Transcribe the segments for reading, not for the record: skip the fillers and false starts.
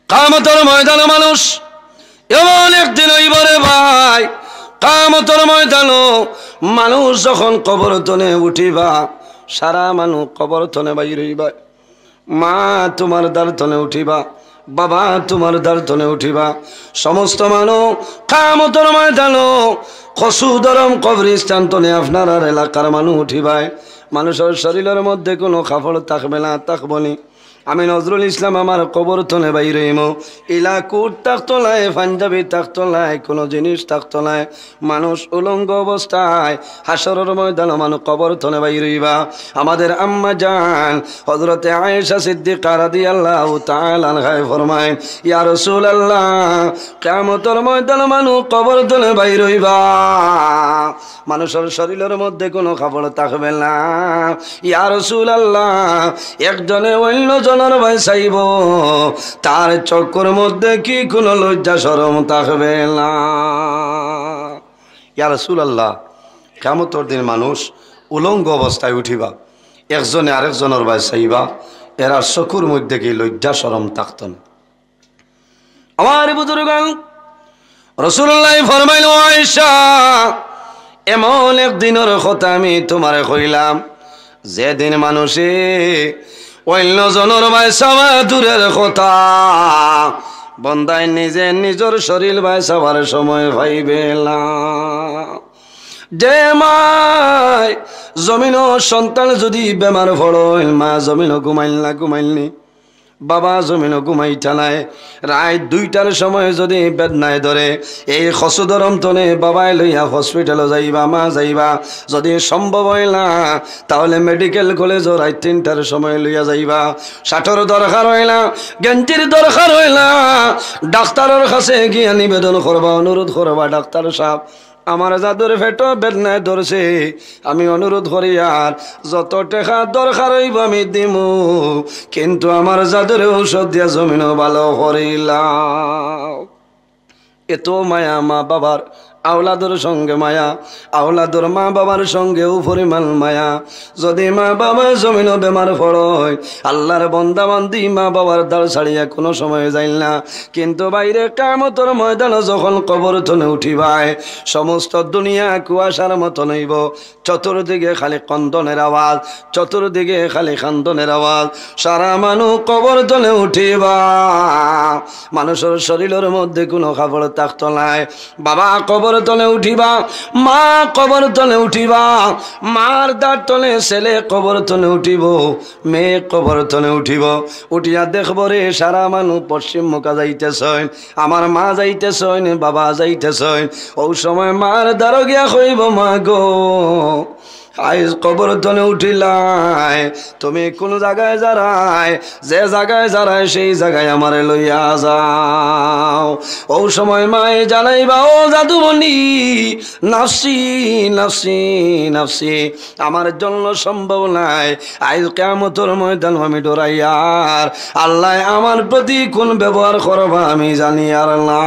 কিয়ামতের ময়দানে মানুষ এমন একদিন হইব রে ভাই, কিয়ামতের ময়দানে মানুষ যখন কবর তনে উঠিবা, সারা মানুষ কবর তনে বাইর হইবা। মা তোমার দ্বার তনে উঠিবা, বাবা তোমার দ্বার তনে উঠিবা। সমস্ত মানুষ কিয়ামতের ময়দানে কসু দরম কবরস্থান তনে আপনার আর এলাকার মানুষ উঠিবায়। মানুষের শরীরের মধ্যে কোনো কাপড় থাকবে না, থাকবনি। আমি নজরুল ইসলাম আমার কবর তনে বাইর হইম। ইলা কুট থাকতো নাই, পাঞ্জাবি থাকতো নাই, কোনো জিনিস থাকতো নাই। মানুষ উলঙ্গ অবস্থায় হাসরের ময়দানে মানুষ কবর তনে বাইর হইবা। আমাদের আম্মা জান হযরতে আয়েশা সিদ্দিকা রাদিয়াল্লাহু তাআলা আনহা ফরমায়, ইয়া রাসূলুল্লাহ, কিয়ামতের ময়দানে মানুষ কবর তনে বাইর হইবা, মানুষের শরীরের মধ্যে কোনো কাপড় থাকবে না। ইয়া রাসূলুল্লাহ, একজনে অন্য জনের ভাই চাইব, তার চক্কর মধ্যে কি কোনো লজ্জা শরম থাকবে না। ইয়া রাসূলুল্লাহ, কিয়ামতের দিন মানুষ উলঙ্গ অবস্থায় উঠিবা, একজনে আরেকজনের ভাই চাইবা, এরা চকুর মধ্যে কি লজ্জা শরম থাকত না। আমার বুজুর্গান রাসূলুল্লাহ ফরমাইল, আয়েশা, এমন একদিনের কথা আমি তোমারে কইলাম, যেদিন মানুষে অন্য জনের বাইসাবা দূরের কথা, বন্দায় নিজে নিজের শরীর বাইসাবার সময় পাইবে না। যে মায় জমিন সন্তান যদি বেমার পড়ল, মা জমিন ঘুমাইলনি, বাবা জমিন ঘুমাইতা নাই, রাত 2টার সময় যদি বেদনায় ধরে, এই খসুদরম তনে বাবাই লইয়া হসপিটালে যাইবা, মা যাইবা। যদি সম্ভব হয় না তাহলে মেডিকেল কলেজ রাত 3টার সময় লইয়া যাইবা। শাঠর দরকার হয় না, গেঞ্জির দরকার হয় না, ডাক্তারের কাছে গিয়া নিবেদন করবা, অনুরোধ করবা, ডাক্তার সাহেব আমার যাদের পেট বেদনায় ধরছে, আমি অনুরোধ করি আর যত টাকা দরকার হইব আমি দিমু, কিন্তু আমার যাদের ঔষধ দিয়া জমিনও ভালো করিলাম। এত মায়া মা বাবার আওলাদের সঙ্গে মায়া, আওলাদর মা বাবার সঙ্গেও পরিমাণ মায়া। যদি মা বাবা জমিনও বেমার পড়য়, আল্লাহর বন্দা বান্দি মা বাবার দ্বার ছাড়িয়া কোনো সময় যাইল না, কিন্তু বাইরে কিয়ামতের ময়দানে যখন কবর তনে উঠিবায়, সমস্ত দুনিয়া কুয়াশার মতো নইব। চতুর্দিকে খালি কন্দনের আওয়াজ, চতুর্দিকে খালি কান্দনের আওয়াজ। সারা মানুষ কবর তনে উঠিবা, মানুষের শরীরের মধ্যে কোনো কাপড় থাকতো নাই। বাবা কবর তলে উঠিবা, মা কবর তলে উঠিবা, মার দাঁত তলে ছেলে কবর তলে উঠিব, মেয়ে কবর তলে উঠিব। উঠিয়া দেখব রে সারা মানুষ পশ্চিম মুখা যাইতেছেন, আমার মা যাইতেছেন, বাবা যাইতেছেন। ও সময় মার দ্বারা গিয়া কইব, মা গো আইজ কবর তলে উঠিলাই, তুমি কোন জায়গায় যারাই, যে জায়গায় যারাই সেই জায়গায় আমারে লইয়া যাও। ও সময় মায়ে জানাইবা, ও জাদুমণি, নাফসি নাফসি নাফসি, আমার জন্য সম্ভব নাই। আইজ কিয়ামতের ময়দান আমি ডরাইয়ার, আল্লাহ আমার প্রতি কোন ব্যবহার করবা আমি জানি আর না।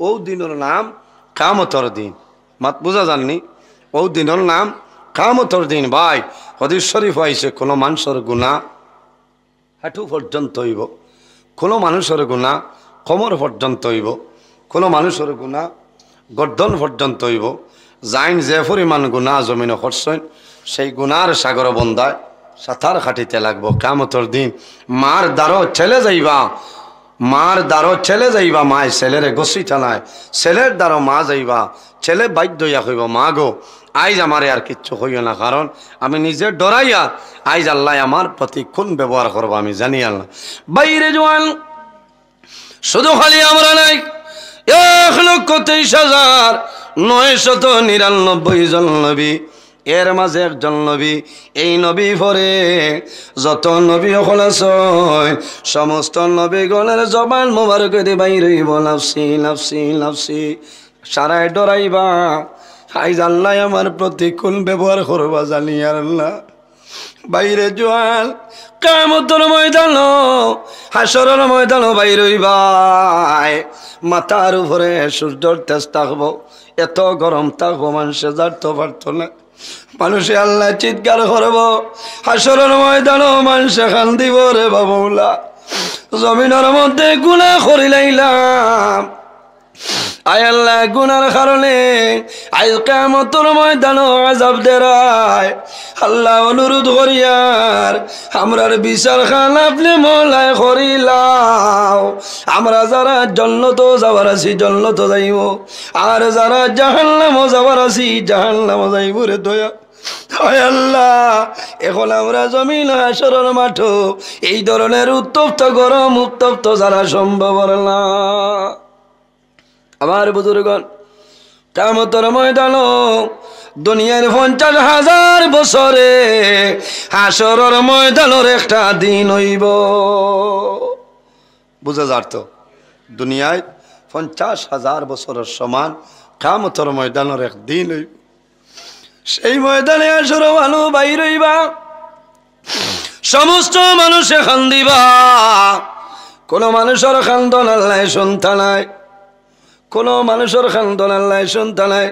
ও দিনের নাম কিয়ামতের দিন, মাত বুঝা জাননি? ও দিনের নাম কিয়ামতের দিন। ভাই হাদিস শরীফ আইছে, কোনো মানুষের গুনাহ হাঁটু পর্যন্ত হইব, কোনো মানুষের গুনাহ কোমর পর্যন্ত হইব, কোনো মানুষের গুনাহ গর্দন পর্যন্ত হইব। যাইন যে পরিমাণ গুনাহ জমিনে করছেন, সেই গুনার সাগর বন্দায় সাঁতার খাটিতে লাগবো কিয়ামতের দিন। মার দ্বারও ছেলে যাইবা, মার দ্বারও ছেলে যাইবা, মায় ছেলেরে গছি টানায়, ছেলের দ্বারও মা যাইবা, ছেলে বাধ্য হইয়া কইব, মা গো আইজ আমারে আর কিচ্ছু হইও না, কারণ আমি নিজে ডরাইয়া আইজ আল্লাহ আমার প্রতি কোন ব্যবহার করবো আমি জানি আল্লাহ। বাইরে জোয়ান শুধু খালি আমরা নাই, 1,23,999 জন নবী, এর মাঝে একজন নবী। এই নবী পরে যত নবী হল সমস্ত নবীগণের জবান মোবারক দিয়ে বাইর হইব, নাফসি নাফসি নাফসি, সারায় ডরাইবা আইজ আল্লাহ আমার প্রতি কোন ব্যবহার করবা জানি আর আল্লাহ। বাইরে জোয়াল কিয়ামতের ময়দান, হাসরের ময়দান বাইর হইবাই, মাথার উপরে সূর্যের তেজ থাকবো, এত গরম থাকবো মানুষে জানতে পারতো না। মানুষে আল্লাহ চিৎকার করবো, হাসরের ময়দানও মানুষে কান্দিব রে বাবুলা। জমিনের মধ্যে গুনাহ করি লাইলাম আয় আল্লাহ গুনার কারণে আজ কিয়ামতের ময়দানে আযাব দেরায় আল্লাহ অনুরোধ করিয়ার আমরার বিচার খান আপনি মওলাই করিলাও আমরা যারা জান্নাত যাবার আছি জান্নাত যাইব আর যারা জাহান্নাম যাবার আছি জাহান্নাম যাইব রে দয়া হায় আল্লাহ এখন আমরা জমিন হাসরের মাঠ এই ধরনের উত্তপ্ত গরম উত্তপ্ত যারা সম্ভব না আমার বুজুর্গণ কিয়ামতের ময়দান দুনিয়ার 50,000 বছরে হাসরের ময়দানের একটা দিন হইব বুঝা যার তো দুনিয়ায় 50,000 বছরের সমান কিয়ামতের ময়দানের এক দিন হইব সেই ময়দানে হাসর ভালো বাইর হইবা সমস্ত মানুষে কান্দিবা কোন মানুষের কান্দন আল্লাহ শুনতা নাই কোন মানুষের কান্দন আল্লাহ শুনতা নাই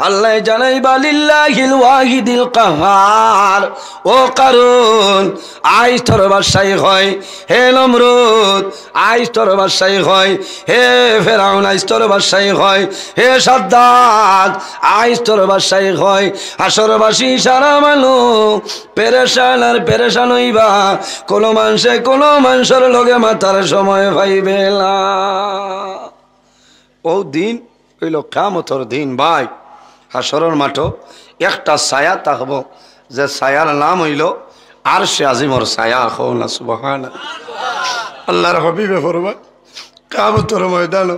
আল্লাহ জানাইবা লিল্লাহিল ওয়াহিদিল কাহার ও কারুন আইস তোর বাদশাহী হয় হে নমরুদ আইস তোর বাদশাহী হয় হে ফেরাউন আইস তোর বাদশাহী হয় হে সাদ্দাত আইস তোর বাদশাহী হয় হাসরবাসী সারা মানুষ পেরেশান আর পেরেশান হইবা কোন মানুষের লগে মাথার সময় পাইবে না ও দিন হইল কিয়ামতের দিন ভাই হাসরের মাঠ একটা ছায়া থাকব যে ছায়ার নাম হইল আরশে আজিমর ছায়া হও না সুবহানাল্লাহ আল্লাহর হাবিবে ফরমায় কিয়ামতের ময়দান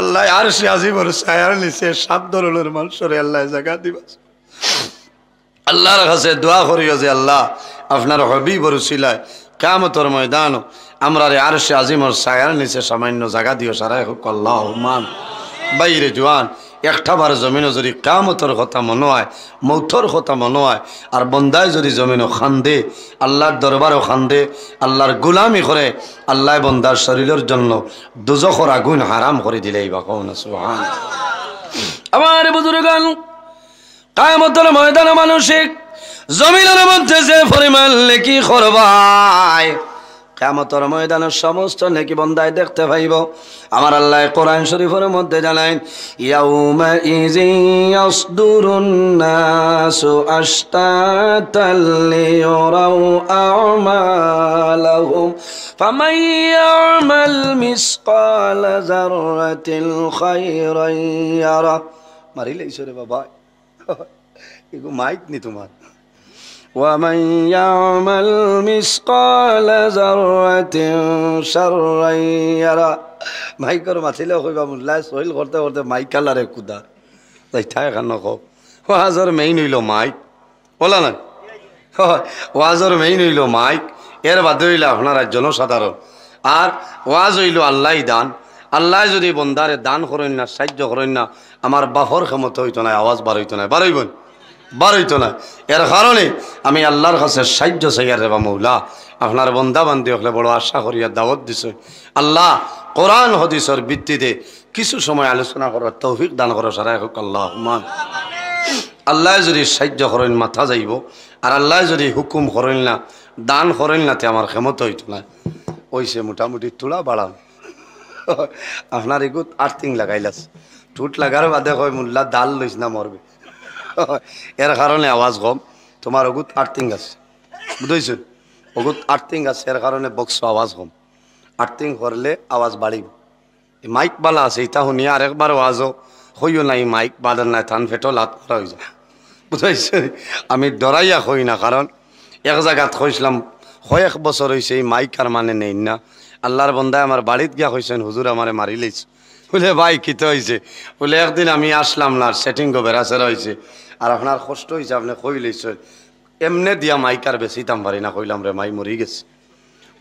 আল্লাহ আরশে আজিমর ছায়ার নিচে 7 ধরনের মানুষের আল্লাহ জায়গা দিবা আল্লাহর কাছে দোয়া করিও যে আল্লাহ আপনার হাবিবের উসিলায় কিয়ামতের ময়দান আমরা আরশে আজিমর ছায়ার নিচে সামান্য জায়গা দিও সারাই হোক আল্লাহুম্মা বাইরে জওয়ান একটা বার জমিনে যদি কিয়ামতের কথা মনে হয় মৌতর কথা মনে হয় আর বন্দায় যদি জমিনও খান্দে আল্লাহর দরবারও খান্দে আল্লাহর গোলামি করে আল্লাহ বন্দার শরীরের জন্য দোজখের আগুন হারাম করে দিলেই বা কোন সুবহানাল্লাহ আমার বুজুর্গান কিয়ামতের ময়দানে মানসিক জমিনের মধ্যে যে পরিমাণ নেকি করবাই কিয়ামতের ময়দানে সমস্ত নেকি বন্দায় দেখতে পাইব আমার আল্লাহ কোরআন শরীফের মধ্যে জানায় ইয়াউমা ইযি ইয়াসদুরুন নাসু আশতাতাল লিয়ারাউ আ'মালাহুম ফামান ইয়া'মাল মিসকালা যাররাতিল খায়রান ইয়ারা মারিলে ইসরে বাবা এগো মাইক নি তোমার ومن يعمل مثقال ذرة شرا يره মাইকর মাথিলে কইবা মুল্লা সহিল করতে করতে মাইক কালারে কুদা তাই ঠাই খান কো ওয়াজর মেইন হইল মাইক বলা না ওয়াজর মেইন হইল মাইক এর বাদে হইল আপনারা জনসাধারণ আর ওয়াজ হইল আল্লাহ দান আল্লাহ যদি বন্দারে দান করেন না সাহায্য করেন না আমার বাহর ক্ষমতা হইতো না আওয়াজ বার হইতো না বারইবন বারইতো না এর কারণে আমি আল্লাহর কাছে সাহায্য চাইয়ার রেবা মৌলা আপনার বন্দা বান্দি হলে বড় আশা করিয়া দাওয়াত দিছে আল্লাহ কোরআন হাদিসের ভিত্তিতে কিছু সময় আলোচনা করার তৌফিক দান করা সারাই হোক আল্লাহুম্মা আল্লাহ যদি সাহায্য করেন মাথা যাইব আর আল্লাহ যদি হুকুম করেন না দান করেন না তে আমার ক্ষমতা হইতো না ওইসে মোটামুটি তুলা বাড়ান আপনার এগুত আর্থিং লাগাইলাস টুট লাগার বাদে হয় মোল্লা দাল লইস না মরবে এর কারণে আওয়াজ কম তোমার অগুত আর্থিং আছে বুঝেছ অগুত আর্থিং আছে এর কারণে বক্স আওয়াজ কম আর্থিং করলে আওয়াজ বাড়িব মাইক বালা আছে এটা শুনিয়া আরেকবার আওয়াজও হইও নাই মাইক বাদার নাই থান ফেটো লাত করা হয়ে যায় বুঝাইছ আমি ডরাইয়া হই না কারণ এক জায়গাত কইছিলাম কয়েক বছর হয়েছে এই মাইক আর মানে নেই না আল্লাহর বন্দায় আমার বাড়িত গিয়া কইছেন হুজুর আমারে মারি লইছ বলে ভাই কিতে হয়েছে বলে একদিন আমি আসলাম না সেটিং বেড়াচেরা হয়েছে আর আপনার কষ্ট হয়েছে আপনি কই লইছেন এমনে দিয়া মাইক আর বেশিতাম পারি না কইলাম রে মাই মরি গেছে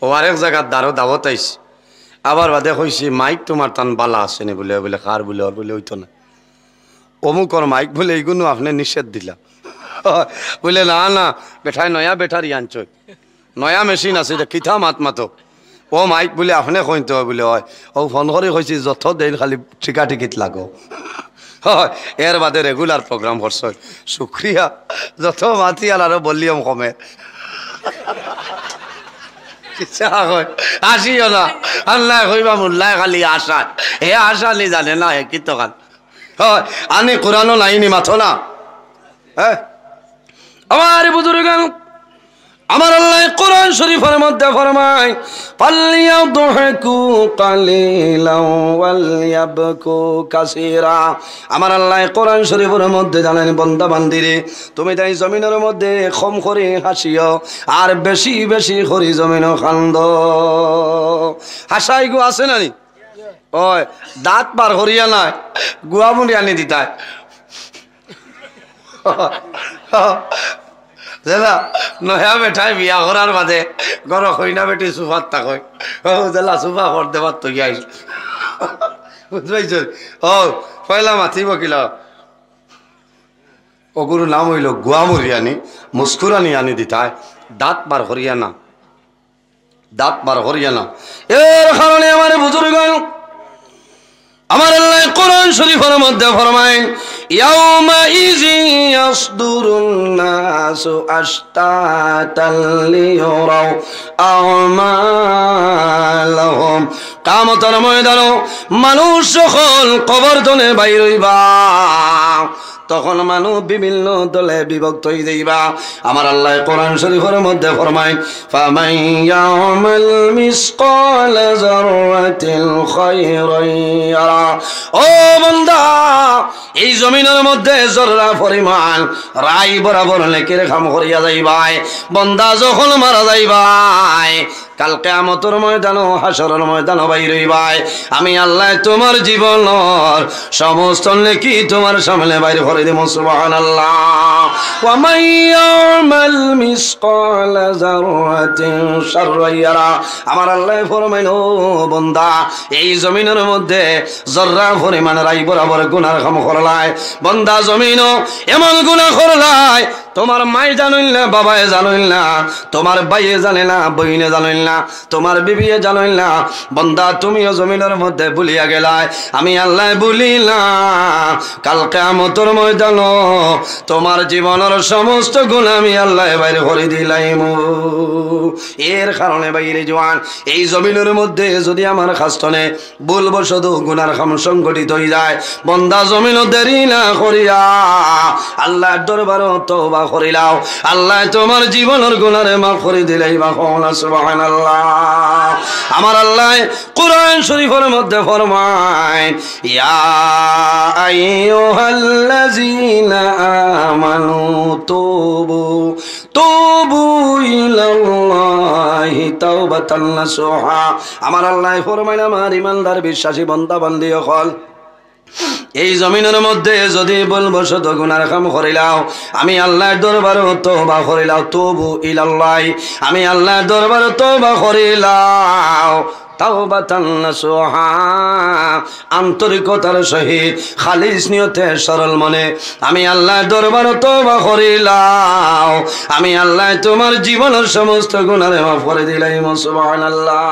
ও আরেক জায়গার দ্বারও দাওয়াত আইছে আবার বাদে কইছি মাইক তোমার টান বালা আসেনি বলে বলে কার বলে ওর বলে হইতো না অমুকর মাইক বলে এইগুলো আপনি নিষেধ দিলা বলে না না বেঠায় নয়া বেঠারি আনছ নয়া মেশিন আছে এটা কিথা মাত মাতো ও মাইক বলে আপনি কইতে হয় বলে হয় ও ফোন করে কইছি যত দিন খালি ঠিকা টিকিট লাগো হয় এর বাদে রেগুলার প্রোগ্রাম করছ শুক্রিয়া যত মাতি আর বললিয়াম কমে আসিও না আল্লাহ কইবা মোল্লায় খালি আশা হে আশা নি জানে না হে কিতো কান হয় আনি কোরআনও লাইনি মাথো না হ্যাঁ আমার বুজুর্গান আমার আল্লাহ কোরআন শরীফের মধ্যে ফরমায় ফালইয়াদহকু কালিলাও ওয়ালইয়াবকু কাসীরা আমার আল্লাহ কোরআন শরীফের মধ্যে জানেন বান্দা বান্দিরে তুমি তাই জমিনের মধ্যে কম করে হাসিও আর বেশি বেশি করে জমিনও কান্দ হাসাই গো আছে না নি ওই দাঁত পার হরিয়া না গুয়ামুড়ি আনি দিতায় জেলা নয়া বেঠাই বিয়া করার বাদে ঘর হইনা বেটি সুফার তাকই ও জেলা সুফা কর দেবার তো গিয়ে বুঝবাইছ ও পয়লা মাথি বকিল ওগুরু নাম হইল গুয়ামুরিয়ানি মুস্কুরানি আনি দিতায় দাঁত বার হরিয়ানা দাঁত বার হরিয়ানা এর কারণে আমার বুজুর্গ আমার আল্লাহ কোরআন শরীফের মধ্যে ফরমায় ইয়াউমা ইজি ইয়াসদুরুন নাসু আশতাতাল লিয়ারাউ আমালাহুম কিয়ামতের ময়দানে মানুষ সকল কবর দনে বাইর হইবা তখন মানুষ বিভিন্ন দলে বিভক্ত হয়ে যাইবা আমার আল্লাহ কোরআন শরীফের মধ্যে ফরমায় ফামান ইয়ামাল মিসকাল যাররাতিল খায়রান ইয়ারা ও বান্দা এই জমিনের মধ্যে জররা পরিমাণ রাই বরাবর নেকির কাম করিয়া যাইবাই বান্দা যখন মারা যাইবাই কাল কিয়ামতের ময়দানে হাসরের ময়দানে বাইর হইবাই আমি আল্লাহ তোমার জীবনের সমস্ত নেকি তোমার সামনে বাইর করে দেব সুবহানাল্লাহ ওয়া মান ইয়ামাল মিসকাল যাররাতিন শাররান ইয়ারা আমার আল্লাহ ফরমায় ও বান্দা এই জমিনের মধ্যে জররা পরিমাণ রাই বরাবর গুনাহ কাম করলাই বান্দা জমিনও এমন গুনাহ করলাই তোমার মাই জানেন না বাবায়ে জানেন না তোমার ভাইয়ে জানে না বইনে জানেন না তোমার বিবিয়ে জানেন না বান্দা তুমিও জমিনের মধ্যে ভুলিয়া গেলাই আমি আল্লাহ ভুলিলাম কাল কিয়ামতের ময়দানে তোমার জীবনের সমস্ত গুনাহ আমি আল্লাহ বাইরে করে দিলাম এর কারণে বাইরে জওয়ান এই জমিনের মধ্যে যদি আমার খাস্তনে ভুলবশত গুনার কাম সংগঠিত হয়ে যায় বান্দা জমিনও দেরি না করিয়া আল্লাহর দরবারে তওবা করিলাও আল্লাহ তোমার জীবনের গুনারে মাফ করে দিলাই বা সুবহানাল্লাহ আমার আল্লাহ কোরআন শরীফের মধ্যে ফরমায় ইয়া আইয়ুহাল্লাযীনা আমানু তুবু ইলাল্লাহি তাওবাতান নাসুহা আমার আল্লাহ ফরমায় আমার ঈমানদার বিশ্বাসী বান্দা বান্দি হল এই জমিনের মধ্যে যদি বলবশত গুনার কাম করিলাও আমি আল্লাহর দরবারে তওবা করিলাও তুবু ইলাল্লাহ আমি আল্লাহর দরবারে তওবা করিলাও তাওবাতান নাসুহা আন্তরিকতার সহিত খালিস নিয়তে সরল মনে আমি আল্লাহর দরবারে তওবা করিলাম আমি আল্লাহ তোমার জীবনের সমস্ত গুনাহ মাফ করে দিলাম সুবহানাল্লাহ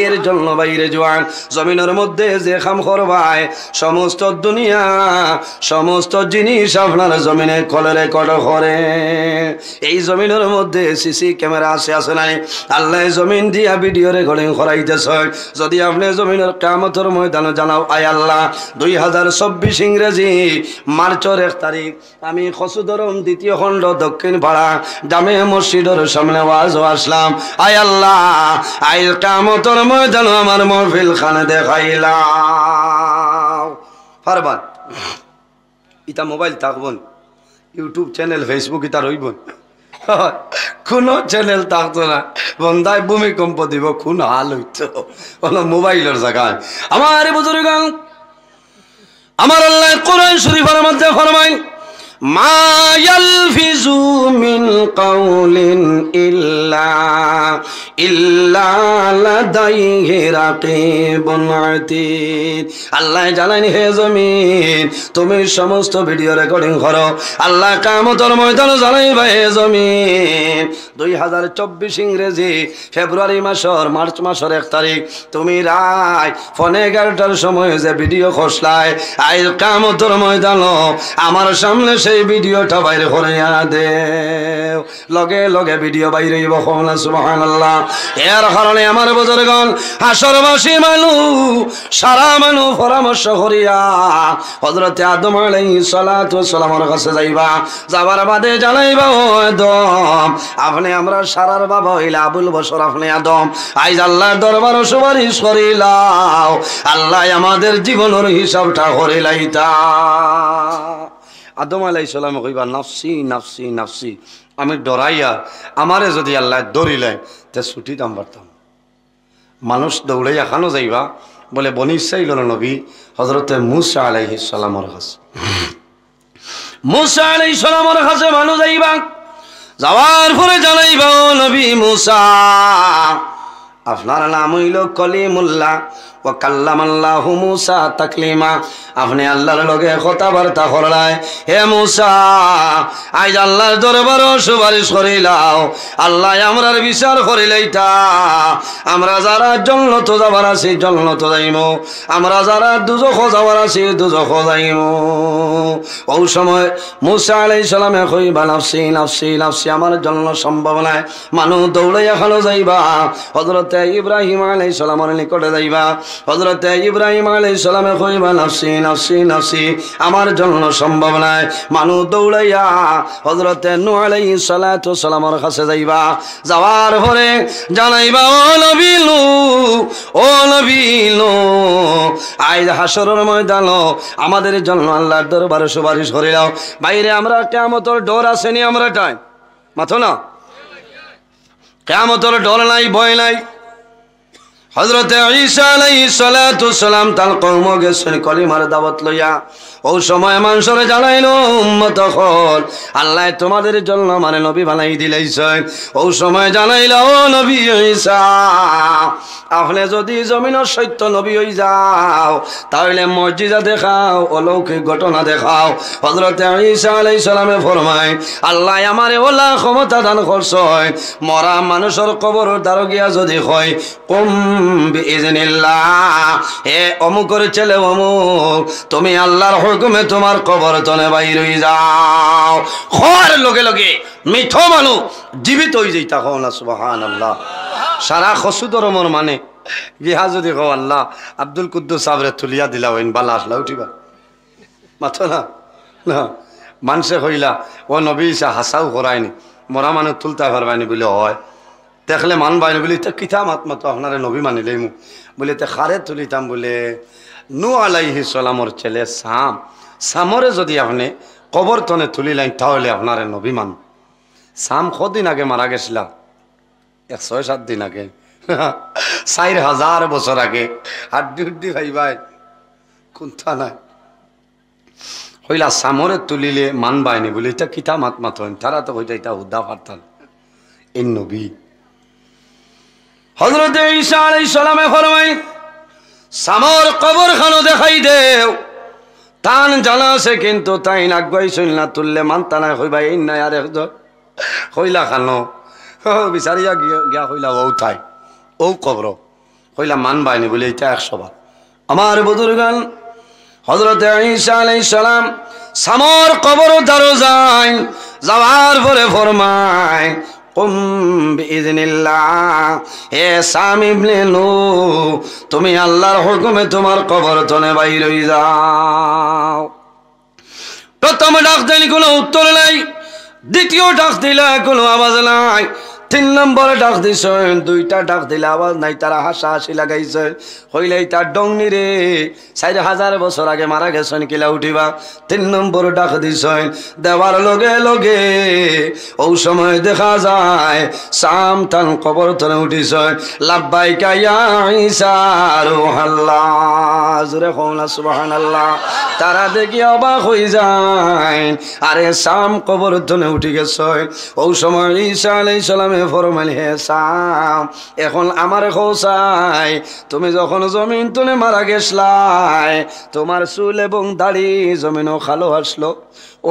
এর জন্য বাইরে জওয়ান জমিনের মধ্যে যে কাম করবাই সমস্ত দুনিয়া সমস্ত জিনিস আপনার জমিনে কলে রেকর্ড করে এই জমিনের মধ্যে সিসি ক্যামেরা আছে নাই আল্লাহ জমিন দিয়া ভিডিও রেকর্ডিং করাইতেছে যদি আপনি জমিনের কিয়ামতের ময়দানে জানাও আয় আল্লাহ 2024 ইংরেজি মার্চের 1 তারিখ আমি খসুদরম দ্বিতীয় খণ্ড দক্ষিণ পাড়া জামে মসজিদের সামনে ওয়াজ আসলাম আয় আল্লাহ আয় কিয়ামতের ময়দানে আমার মাহফিল খানে দেখাইলাম পারবান ইটা মোবাইল থাকবন ইউটিউব চ্যানেল ফেসবুক ইটা রইবন কোনো চ্যানেল থাকতো না বন্ধায় ভূমিকম্প দিব কোন হাল হইত মোবাইলের জায়গায় আমার বুজুর্গ আমার আল্লাহ কোরআন শরীফের মধ্যে ফরমায় মা ইয়ালফিজু মিন কাউলিন ইল্লা লাদাইহি রাকিবুন আতীদ আল্লাহ জানেন হে জমিন তুমি সমস্ত ভিডিও রেকর্ডিং করো আল্লাহ কিয়ামতের ময়দানে জানাইবা হে জমিন 2024 ইংরেজি ফেব্রুয়ারি মাসের মার্চ মাসের 1 তারিখ তুমি রাত 11:30টার সময় যে ভিডিও খসলাই আজ কিয়ামতের ময়দানে আমার সামনে সেই ভিডিওটা বাইরে করে দেও লগে লগে ভিডিও বাইরে সুবহানাল্লাহ এর কারণে আমার বুজুর্গণ হাসরবাসী মানুষ সারা মানুষ পরামর্শ করিয়া হযরতে আদম আলাইহিস সালাতু ওয়াস সালামের কাছে যাইবা যাবার বাদে জানাইবা ও আদম আপনি আমরা সারার বাবা হইলা আবুল বশর আপনি আদম আইজ আল্লাহর দরবারে সুপারিশ করিলাও আল্লাহ আমাদের জীবনের হিসাবটা করে লাইতা আদম আলাইহিস সালাম কইবা নাফসি নাফসি নাফসি আমি ডরাইয়া আমারে যদি আল্লাহ দৌড়িলে তে ছুটি দাম পারতাম মানুষ দৌড়াইয়া খানো যাইবা বলে বনি ইসরাঈলের নবী হযরতে মূসা আলাইহিস সালামের কাছে মূসা আলাইহিস সালামের কাছে মানুষ যাইবা যাওয়ার পরে জানাইবা ও নবী মূসা আপনার নাম হইল কলিমুল্লাহ ওয়া কাল্লামাল্লাহু মূসা তাকলিমা আপনি আল্লাহর লগে কথাবার্তা করলাই হে মূসা আজ আল্লাহর দরবারে সুপারিশ করিলাও আল্লাহ আমরার বিচার করিলাইতা আমরা যারা জান্নাত যাবার আছি জান্নাত যাইমু আমরা যারা দুজখ যাবার আছি দুজখ যাইমু ওই সময় মূসা আলাইহিস সালামে কইবা নাফসি নাফসি নাফসি আমার জন্য সম্ভব নাই মানুষ দৌড়াইয়া খালো যাইবা হযরতে ইব্রাহিম আলাইহিস সালামের নিকটে যাইবা হযরতে ইব্রাহিম আলাইহিস সালামে কইবা নাফসি নাফসি নাফসি আমার জন্য সম্ভব নাই মানুষ দৌড়াইয়া হযরতে নূহ আলাইহিস সালাতু ওয়াস সালামের কাছে যাইবা যাওয়ার পরে জানাইবা ও নবী নূহ ও নবী নূহ আজ হাসরের ময়দানে আমাদের জন্য আল্লাহর দরবারে সুপারিশ করিলাও বাইরে আমরা কিয়ামতের ডর আসেনি আমরা টাই মাথো না কিয়ামতের ডর নাই ভয় নাই হযরতে ঈসা আলাইহিস সালাতু ওয়াস সালাম তার কওম গেছেন কলিমার দাওয়াত লইয়া ওই সময় মানুষরে জানাইলো উম্মত হল আল্লাহ তোমাদের জন্য মানে নবী বানাই দিলাইছেন ওই সময় জানাইলো ও নবী ঈসা আপনি যদি জমিনের সত্য নবী হই যাও তাহলে মুজিজা দেখাও অলৌকিক ঘটনা দেখাও হযরতে ঈসা আলাইহিস সালামে ফরমায় আল্লাহ আমারে ওলা ক্ষমতা দান করছেন মরা মানুষের কবর দ্বার গিয়া যদি হয় কুম বিইজনিল্লাহ হে অমুকের ছেলে অমুক তুমি আল্লাহর হুকুমে তোমার কবর তনে বাইর হই যাও খর লগে লগে মিঠো মানুষ জীবিত হই যাইতা কও না সুবহানাল্লাহ সারা খসুদরমর মানে গিয়া যদি কও আল্লাহ আব্দুল কুদ্দুস সাহেবরে তুলিয়া দিলা হইন বালা আসলা উঠিবা মাথো না না মানুষে কইলা ও নবী ঈসা হাসাও করায়নি মরা মানুষ তুলতে পারবানি বলে হয় দেখলে মানবাইনি বলি তো কিতা মাতমা তো আপনারে নবী মানিলেই মু বলে তে খারে তুলিতাম বলে নূহ আলাইহিস সালামর ছেলে সাম সামরে যদি আপনি কবর তনে তুলিলেন তাহলে আপনারে নবী মান সাম কদিন আগে মারা গেছিল 107 দিন আগে 4000 বছর আগে হাড্ডি হুড্ডি ভাই কোনটা নাই হইলা সামরে তুলিলে মানবাইনি বলে এটা কিতা মাতমা তো তারা তো হইতা এটা হুদা পারতাম এই নবী হযরত ঈসা আলাইহিস সালামে ফরমায় সামর কবর খানো দেখাই দেও টান জানা আছে কিন্তু তাই নাগবাই শুনলা তুললে মানতা না হইবা এই নাই আর একজন হইলা খানো বিচারিয়া গিয়া হইলা ও তাই ও কবর হইলা মানবাইনি বলে এটা 100 বার আমার বুজুর্গান হযরত ঈসা আলাইহিস সালাম সামর কবর দারো যায় যাওয়ার পরে ফরমায় কুম বিইজনিল্লাহ হে সাম ইবনে নূহ তুমি আল্লাহর হুকুমে তোমার কবর তনে বাইর হই যাও প্রথম ডাক দিলে কোনো উত্তর নাই দ্বিতীয় ডাক দিলে কোনো আওয়াজ নাই 3 নম্বর ডাক দিছেন দুইটা ডাক দিলে আওয়াজ নাই তারা হাসাহাসি লাগাইছে হইলেই তার ডংনি রে 4000 বছর আগে মারা গেছেন কিলা উঠিবা 3 নম্বর ডাক দিছেন দেওয়ার লগে লগে ওই সময় দেখা যায় সাম তান কবর তলে উঠিছে লাব্বাইকা ইয়া ঈসা রূহাল্লাহ জোরে কওনা সুবহানাল্লাহ তারা দেখি অবাক হই যায় আরে সাম কবর তলে উঠি গেছে ওই সময় ঈসা আলাইহিস সালাম ফরমাইল হে সাম এখন আমার খোসাই তুমি যখন জমিন তুলে মারা গেছলাই তোমার চুল এবং দাড়ি জমিনও খালো আসলো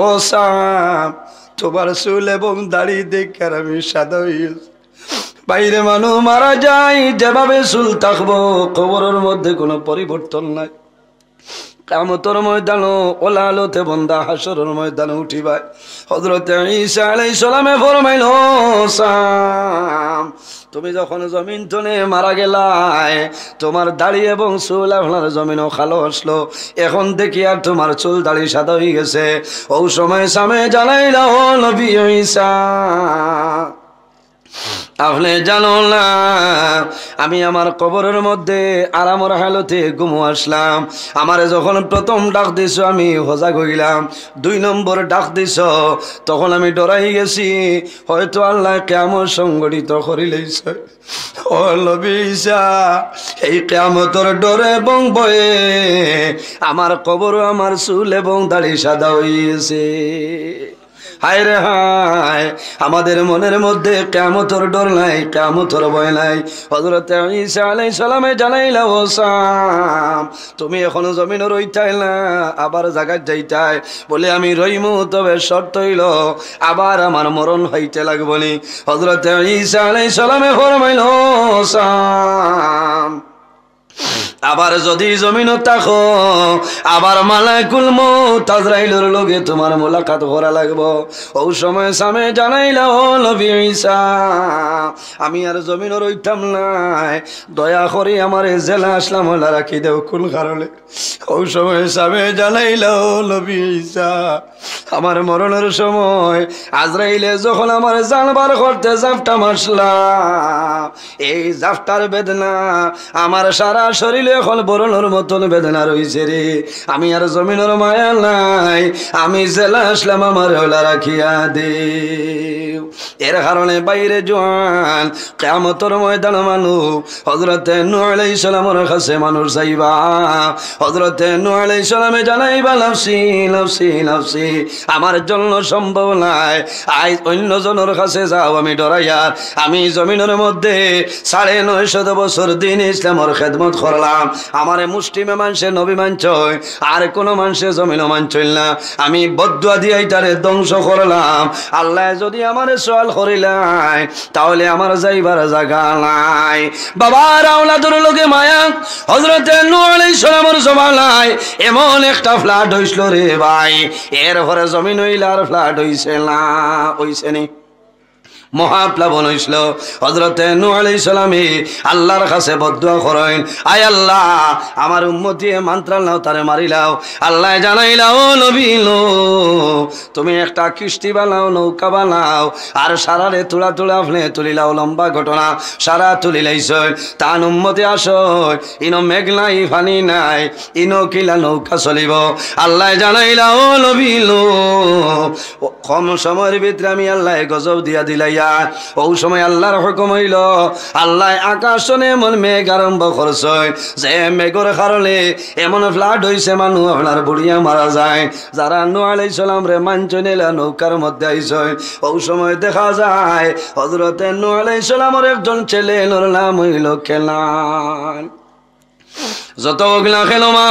ও সাম তোমার চুল এবং দাড়ি দেখে আমি সাদা হয়ে বাইরে মানুষ মারা যায় যেভাবে চুল থাকবো কবরের মধ্যে কোনো পরিবর্তন নাই কিয়ামতের ময়দানে ওলালতে বন্দা হাসরের ময়দানে উঠিবা হযরত ঈসা আলাইহিস সালামে ফরমাইল সাম তুমি যখন জমিন তনে মারা গেলাই তোমার দাড়ি এবং চুল আপনার জমিনও খালো আসলো, এখন দেখি আর তোমার চুল দাড়ি সাদা হয়ে গেছে। ও সময় সামনে জানাইলা ও নবী ঈসা, আপনি জানো না আমি আমার কবরের মধ্যে আরামর হালতে ঘুমো আসলাম। আমারে যখন প্রথম ডাক দিছ আমি হজা গইলাম, 2 নম্বর ডাক দিছ তখন আমি ডরাই গেছি, হয়তো আল্লাহ কিয়ামত সংগঠিত করি লইছে। ও নবী ঈসা, এই কিয়ামতের ডরে এবং ভয়ে আমার কবর আমার চুল এবং দাড়ি সাদা হইছে। হায় রে হায়, আমাদের মনের মধ্যে কিয়ামতের ডর নাই, কিয়ামতের ভয় নাই। হযরত ঈসা আলাইহিস সালামে জানাইলা ও সাম, তুমি এখনো জমিনে রইতাই না, আবার জায়গা যাইতাই। বলে আমি রইমু, তবে শর্ত হইল আবার আমার মরণ হইতে লাগবনি। হযরত ঈসা আলাইহিস সালামে ফরমাইল ও সাম, আবার যদি জমিন থাকো আবার মালাকুল মউত আজরাইলের লগে তোমার মোলাকাত করা লাগবো। ওই সময় সামে জানাইলা ও নবী ঈসা, আমি আর জমিন রইতাম নাই, দয়া করে আমার জেলা আসলাম হলা রাখি দেও কোন কারণে। ওই সময় সামে জানাইলা ও নবী ঈসা, আমার মরণের সময় আজরাইলে যখন আমার জানবার করতে জাফটা মারলাম, এই জাফটার বেদনা আমার সারা শরীরে এখন বরণের মতন বেদনা রয়েছে রে। আমি আর জমিনের মায়া নাই, আমি জেলা আসলাম আমার হলা রাখিয়া দে। এর কারণে বাইরে জোয়ান কিয়ামতের ময়দান মানুষ হযরত নূহ আলাইহিস সালামের কাছে মানুষ যাইবা। হযরত নূহ আলাইহিস সালামে জানাইবা নাফসি নাফসি নাফসি, আমার জন্য সম্ভব নাই, আজ অন্য জনের কাছে যাও, আমি ডরাইয়ার। আমি জমিনের মধ্যে 950 বছর দিন ইসলামের খেদমত করলাম, আমার মুসলিমে মানুষের নবী মানছই, আর কোনো মানুষের জমিনও মানছইল না। আমি বদদুয়া দিয়াই তারে ধ্বংস করলাম। আল্লাহ যদি আমার সওয়াল করিলাই তাহলে আমার যাইবার জায়গা নাই। বাবার আওলাদের লগে মায়া হযরত নূহ আলাইহিস সালামের জমানায় এমন একটা ফ্লাড হইছিল রে ভাই, এরপরে জমিন হইলে আর ফ্লাড হইছে না, হইছে নি মহাপ্লাবন হইছিল। হযরত নূহ আলাইহিস সালামে আল্লাহর কাছে বদদুয়া করেন, আয় আল্লাহ আমার উম্মতি মান্ত্রাল নাও, তারে মারিলাও। আল্লাহ জানাইলা ও নবী লো, তুমি একটা কিস্তি বানাও, নৌকা বানাও, আর সারারে তুলা তুলা আপনি তুলিলাও। লম্বা ঘটনা, সারা তুলিলাইছ, তান উম্মতি আসো, ইনো মেঘ নাই পানি নাই, ইনো কিলা নৌকা চলিব। আল্লাহ জানাইলা ও নবী লো, কম সময়ের ভিতরে আমি আল্লাহ গজব দিয়া দিলাইয়া। ওই সময় আল্লাহর হুকুম হইল, আল্লাহ আকাশনে এমন মেঘ আরম্ভ করছে যে মেঘের কারণে এমন ফ্লাড হইছে মানুষ আপনার বুড়িয়া মারা যায়। যারা নূহ আলাইহিস সালাম রে মানচনেলা নৌকার মধ্যে আইছে, ওই সময় দেখা যায় হযরত নূহ আলাইহিস সালামের একজন ছেলে, ওর নাম হইল কেনান। যত ওগুলা খেলো মা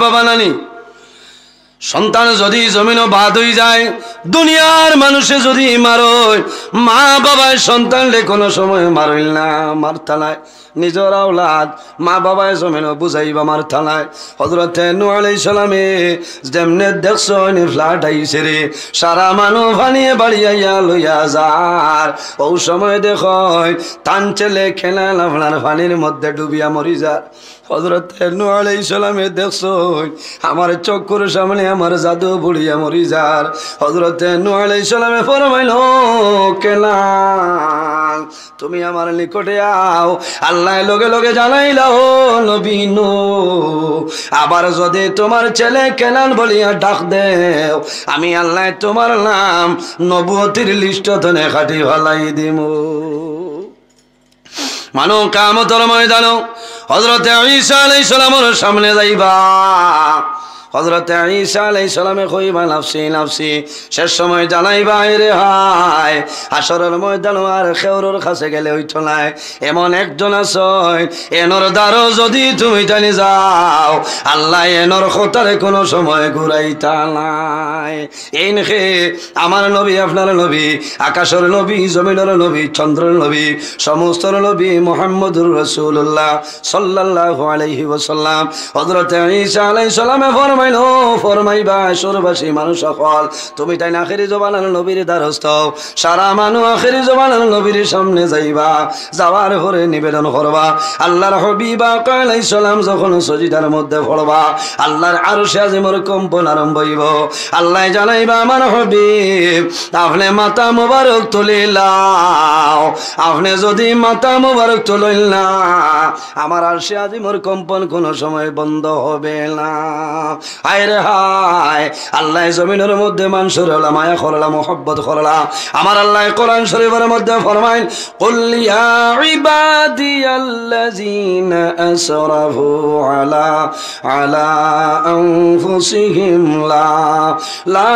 বাবা নানি সন্তান যদি জমিনও বাদ হয়ে যায়, দুনিয়ার মানুষে যদি মারয়, মা বাবায় সন্তানলে কোনো সময় মারইল না, মারতালায় নিজের আওলাদ মা বাবায় জমিনও বুঝাইবা মারতালায়। হযরত নূহ আলাইহিস সালামে যেমনে দেখছো ফ্লাড আইছে রে, সারা মানুষ ভানিয়ে বাড়িয়া লইয়া যার। ওই সময় দেখো তান ছেলে খেলাল আপনার পানির মধ্যে ডুবিয়া মরি যার। হযরত নূহ আলাইহিস সালামে দেখছো আমার চক্ষুর সামনে আমার জাদু বুড়িয়া মরি যার। হযরত নূহ আলাইহিস সালামে ফরমাইল, কেনান তুমি আমার নিকটে আও। আল্লাহ লগে লগে জানাইলা ও নবী নূহ, আবার যদি তোমার ছেলে কেনান বলিয়া ডাক দেও, আমি আল্লাহ তোমার নাম নবুয়তির লিস্ট ধনে খাটি ফেলাই দিমু। মানো কিয়ামতের ময়দানে হযরত ঈসা আলাইহিস সালামের সামনে যাইবা। হযরত ঈসা আলাইহিস সালামে কইবা নাফসি নাফসি, শেষ সময় জানাইবা রে হায় হাসরের ময়দানে আর খেউরের কাছে গেলে হইতো না। এমন একজন আছে এনর দ্বারও যদি তুমি টানি যাও, আল্লাহ এনর কথারে কোনো সময় ঘুরাইতা নাই। এই নাকি আমার নবী, আপনার নবী, আকাশের নবী, জমিনের নবী, চন্দ্রের নবী, সমস্ত নবী মুহাম্মদুর রাসূলুল্লাহ সাল্লাল্লাহু আলাইহি ওয়াসাল্লাম। হযরত ঈসা আলাইহিস সালামে ফরমাইলো ফরমাইবা সরবাসী মানুষ সকল তুমি তাই না আখেরি জবানার নবীর দ্বারস্থ সারা মানুষ আখেরি জবানার নবীর সামনে যাইবা যাওয়ার পরে নিবেদন করবা আল্লাহর হাবিবা আলাইহিস সালাম যখন সজিদার মধ্যে পড়বা আল্লাহর আরশে আজিমের কম্পন আরম্ভ হইব আল্লাহ জানাইবা আমার হাবিব আপনি মাথা মোবারক তুলিলাও আপনি যদি মাথা মোবারক তুলেন না আমার আরশে আজিমের কম্পন কোনো সময় বন্ধ হবে না হায় রে হায় আল্লাহ জমিনের মধ্যে মানুষের হলা মায়া করলা মোহব্বত করলা আমার আল্লাহ কোরআন শরীফের মধ্যে ফরমাইন কুল ইয়া ইবাদিয়াল্লাযীনা আসরাফু আলা আনফুসিহিম লা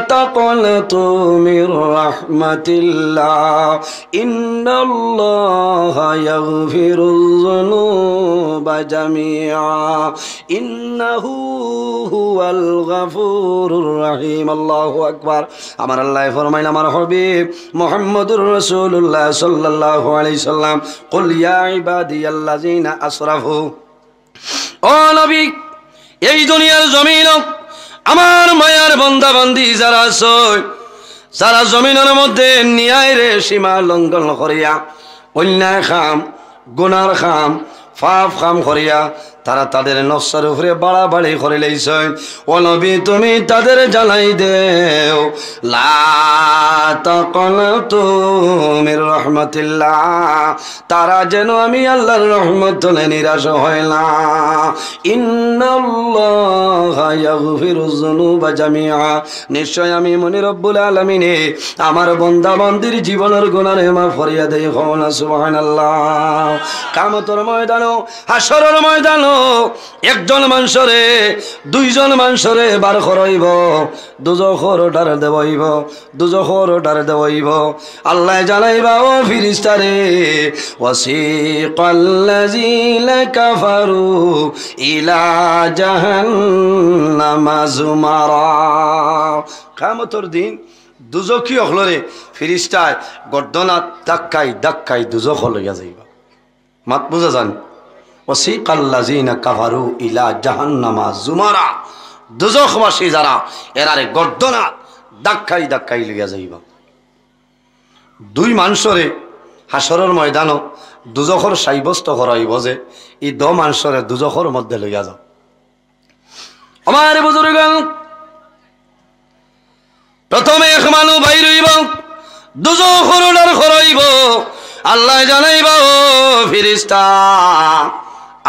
তাকনাতু মির রাহমাতিল্লাহ ইন্নাল্লাহা ইয়াগফিরুয যুনুবা জামিআ ইন্নাহু হুয়াল গফুরুর রহিম আল্লাহু আকবার আমার আল্লাহ ফরমাইন আমার হাবিব মুহাম্মদুর রাসূলুল্লাহ সাল্লাল্লাহু আলাইহি সাল্লাম কুল ইয়া ইবাদিয়াল্লাযীনা আসরাফু ও নবী এই দুনিয়ার জমিন আমার মায়ার বান্দা বান্দি যারা আছে যারা জমিনের মধ্যে ন্যায়ের সীমা লঙ্ঘন করিয়া অন্যায় খাম গুনার খাম পাপ খাম করিয়া তারা তাদের নফসের উপরে বাড়াবাড়ি করে লইছেন ও নবী তুমি তাদের জানাই দেও লা তাকনাতু মির রাহমাতিল্লাহ তারা যেন আমি আল্লাহর রহমত থেকে নিরাশ হয় না ইন্নাল্লাহা ইয়াগফিরুয যুনুবা জামিআ নিশ্চয় আমি মনি রব্বুল আলামিন আমার বান্দা বান্দির জীবনের গুনাহ মাফ করিয়া দেই না সুবহানাল্লাহ কিয়ামতের ময়দানে হাসরের ময়দানে একজন মানুষরে দুইজন মানুষরে বার করাইব দুজখর ডার দেবইব দুজখর ডার দেবইব আল্লাহ জানাইবা ও ফেরেশতারে ওয়াসিকাল্লাযীনা কাফারু ইলা জাহান্নামা যুমারা কিয়ামতের দিন দুজখী হলরে ফেরেশতায় গর্দনাত ধাক্কাই ধাক্কাই দুজখ লইয়া যাইবা মাত বুঝা যান ওয়াসিকাল্লাযীনা কাফারু ইলা জাহান্নামা যুমারা দুজখবাসী যারা এরারে গর্দনা ধাক্কাই ধাক্কাই লইয়া যাইবা দুই মানুষরে হাসরের ময়দানও দুজখর সাব্যস্ত করাইব যে এই দ মানুষরে দুজখর মধ্যে লইয়া যাও আমার বুজুর্গগণ প্রথমে এক মানুষ বাইর হইব দুজখর ডার করাইব আল্লাহ জানাইবা ও ফেরেশতা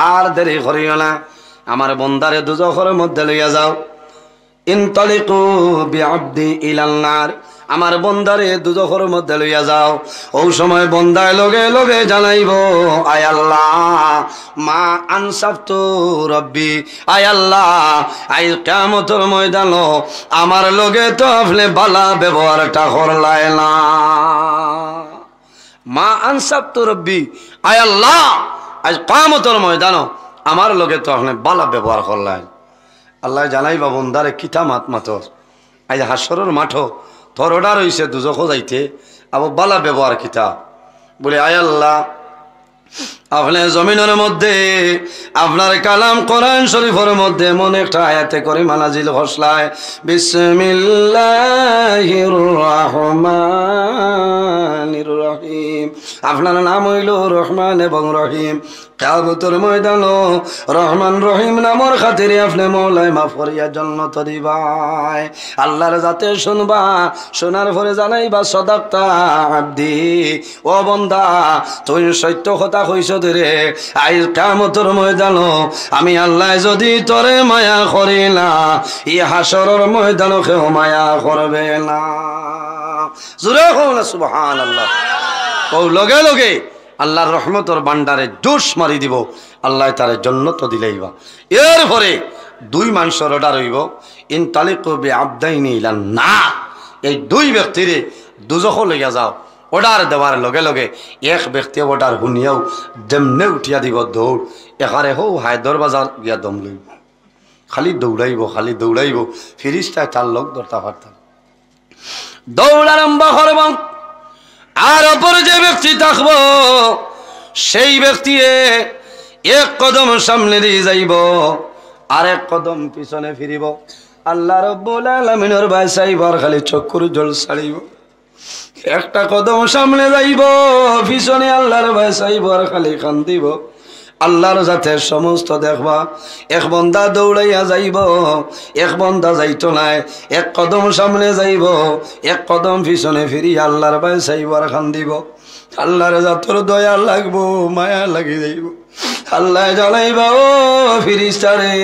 আর দেরি করিও না আমার বন্দারে দুজখের মধ্যে লইয়া যাও ইনতালিকু বিআবদি ইলান নার আমার বন্দারে দুজখের মধ্যে লইয়া যাও ওই সময় বন্দায় লগে লগে জানাইব আয় আল্লাহ মা আনসাফতু রব্বি আয় আল্লাহ আই কিয়ামতের ময়দান আমার লগে তো আপনি বালা ব্যবহারটা করলাই না মা আনসাফতু রব্বি আয় আল্লাহ আজ কিয়ামতের ময়দান আমার লগে তো আপনি বালা ব্যবহার করলেন আল্লাহ জানাইবা বন্দারে কিতা মাত মাতর আজ হাসরের মাঠ তোর অর্ডার হইছে দুজখ যাইতে আবার বালা ব্যবহার কিতা বলে আয় আল্লাহ আপনি জমিনের মধ্যে আপনার কালাম কোরআন শরীফের মধ্যে মনে একটা আয়াতে করে মানাজিল ঘোষলায় বিসমিল্লাহির রহমানির রহিম আপনার নাম হইল রহমান এবং রহিম কিয়ামতের ময়দান রহমান রহিম নামর খাতিরে আপনি মওলায় মাফ করিয়া জান্নাত দিবাই আল্লাহর যাতে শুনবা শোনার পরে জানাইবা সাদাকতা আব্দি ও বান্দা তুই সত্য কথা কইছ রে আজ কিয়ামতের ময়দান আমি আল্লাহ যদি তোরে মায়া করি না এই হাসরের ময়দান কেউ মায়া করবে না জোরে কও না সুবহানাল্লাহ কও লগে লগে আল্লাহর রহমতর ভান্ডারে জোশ মারি দিব আল্লাহ তারে জান্নাত দিলেইবা এরপরে দুই মানুষের অর্ডার হইব ইনতালিকু বিআবদাইনি ইলান নার এই দুই ব্যক্তিরে দুজখ লইয়া যাও অর্ডার দেওয়ার লগে লগে এক ব্যক্তি অর্ডার শুনিয়াও যেমনে উঠিয়া দিব দৌড় এখানে হৌ হায়দর বাজার গিয়া দম লইব খালি দৌড়াইব ফিরিস্তায় তার লোক ধরতে পারতাম দৌড় আরম্ভ করব আর অপর যে ব্যক্তি থাকব সেই ব্যক্তি এক কদম সামনে দিয়ে যাইব আরেক কদম পিছনে ফিরিব, আল্লাহ রাব্বুল আলামিনের ভয় চাইবার খালি চক্ষুর জল ছাড়িব। একটা কদম সামনে যাইব, পিছনে আল্লাহর ভয় চাইব আর খালি কান্দিব। আল্লাহর জাতের সমস্ত দেখবা, এক বন্দা দৌড়াইয়া যাইব, এক বন্দা যাইতো নাই, এক কদম সামনে যাইব, এক কদম পিছনে ফিরি আল্লাহর ভয় চাইব আর কান্দিব। আল্লাহর জাতর দয়া লাগবো, মায়া লাগি যাইব। আল্লাহ জানাইবা, ও ফিরিস্তারে